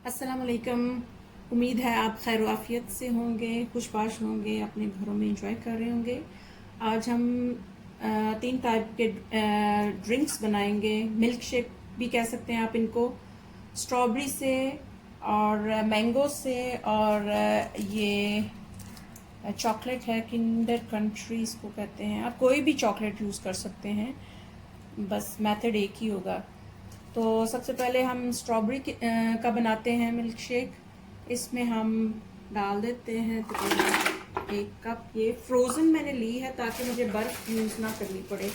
अस्सलाम वालेकुम। उम्मीद है आप खैर आफियत से होंगे, खुशबाश होंगे, अपने घरों में इंजॉय कर रहे होंगे। आज हम 3 टाइप के ड्रिंक्स बनाएंगे। मिल्क शेक भी कह सकते हैं आप इनको, स्ट्रॉबेरी से और मैंगो से, और ये चॉकलेट है, किंडर कंट्री इसको कहते हैं। आप कोई भी चॉकलेट यूज़ कर सकते हैं, बस मेथड एक ही होगा। तो सबसे पहले हम स्ट्रॉबेरी का बनाते हैं मिल्क शेक। इसमें हम डाल देते हैं तकरीबन 1 कप। ये फ्रोज़न मैंने ली है ताकि मुझे बर्फ़ यूज़ ना करनी पड़े।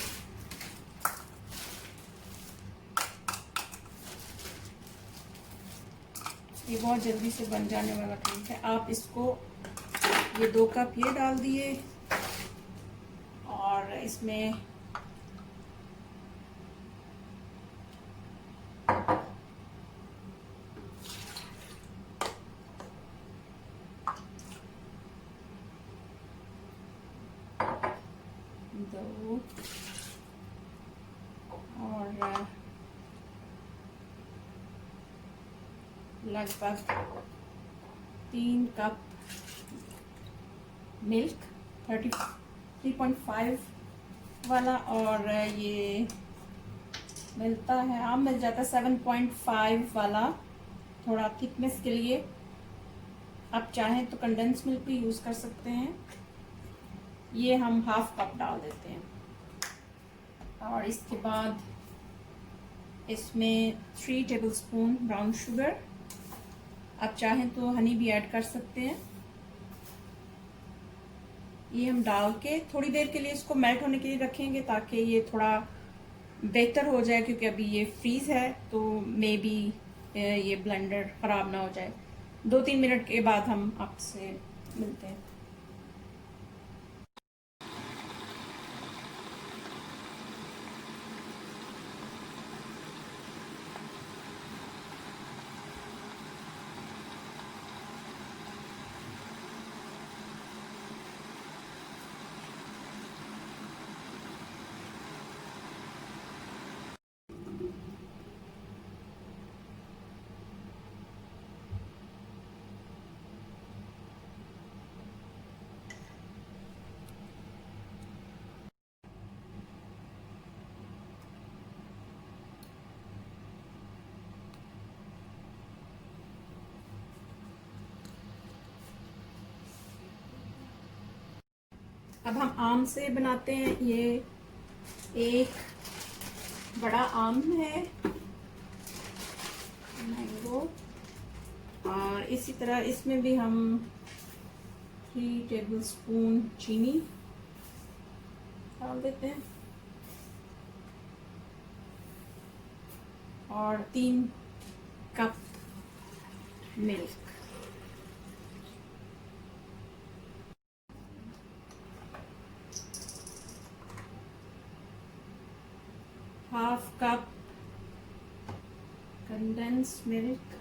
ये बहुत जल्दी से बन जाने वाला ड्रिंक है। आप इसको ये 2 कप ये डाल दिए और इसमें दो और लगभग 3 कप मिल्क 3.5 वाला, और ये मिलता है, आम मिल जाता है 7.5 वाला, थोड़ा थिकनेस के लिए। आप चाहें तो कंडेंस मिल्क भी यूज़ कर सकते हैं। ये हम ½ कप डाल देते हैं और इसके बाद इसमें 3 टेबलस्पून ब्राउन शुगर। आप चाहें तो हनी भी ऐड कर सकते हैं। ये हम डाल के थोड़ी देर के लिए इसको मेल्ट होने के लिए रखेंगे ताकि ये थोड़ा बेहतर हो जाए, क्योंकि अभी ये फ्रीज है तो मे बी ये ब्लेंडर ख़राब ना हो जाए। 2-3 मिनट के बाद हम आपसे मिलते हैं। अब हम आम से बनाते हैं। ये एक बड़ा आम है, मैंगो, और इसी तरह इसमें भी हम 3 टेबलस्पून चीनी डाल देते हैं और 3 cup milk. ½ cup condense milk,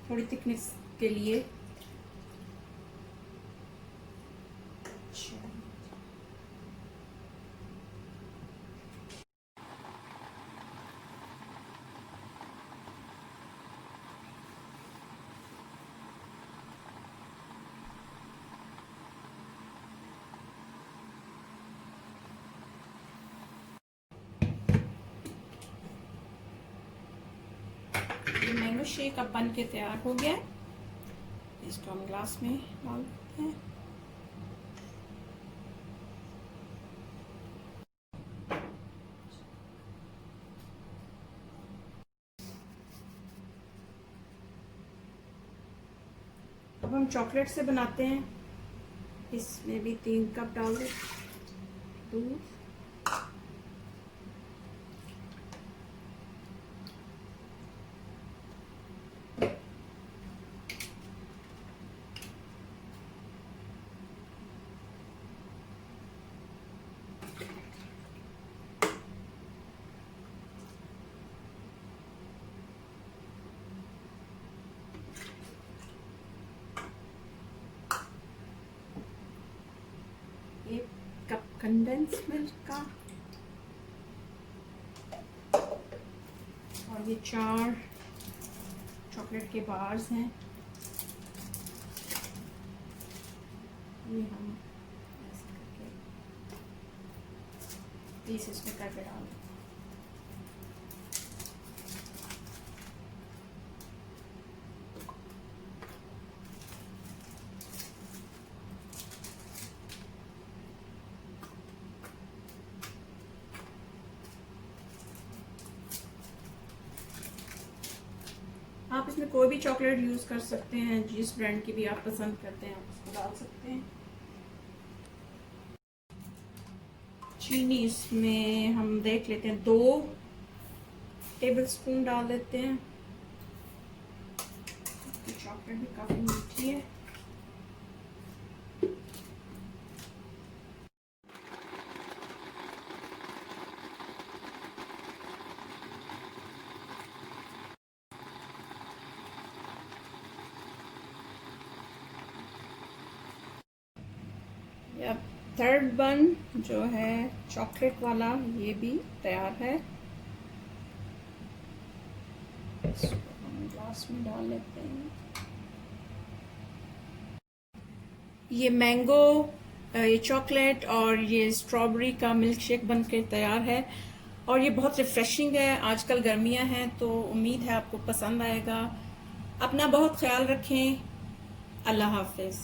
थोड़ी थिकनेस के लिए। मैंगो शेक अब बन के तैयार हो गया है। इसको हम ग्लास में डाल देते हैं। अब हम चॉकलेट से बनाते हैं। इसमें भी 3 कप डाल दें दूध, कप कंडेंस मिल्क का, और ये 4 चॉकलेट के बार्स हैं, ये हम ऐसे करके पीसेस में करके डाल दें। आप इसमें कोई भी चॉकलेट यूज़ कर सकते हैं, जिस ब्रांड की भी आप पसंद करते हैं आप उसको डाल सकते हैं। चीनी इसमें हम देख लेते हैं, 2 टेबलस्पून डाल देते हैं। चॉकलेट भी काफ़ी मीठी है। अब थर्ड बन जो है चॉकलेट वाला, ये भी तैयार है। इसको हम ग्लास में डाल लेते हैं। ये मैंगो, ये चॉकलेट और ये स्ट्रॉबेरी का मिल्क शेक बनकर तैयार है और ये बहुत रिफ्रेशिंग है। आजकल गर्मियां हैं तो उम्मीद है आपको पसंद आएगा। अपना बहुत ख्याल रखें। अल्लाह हाफिज़।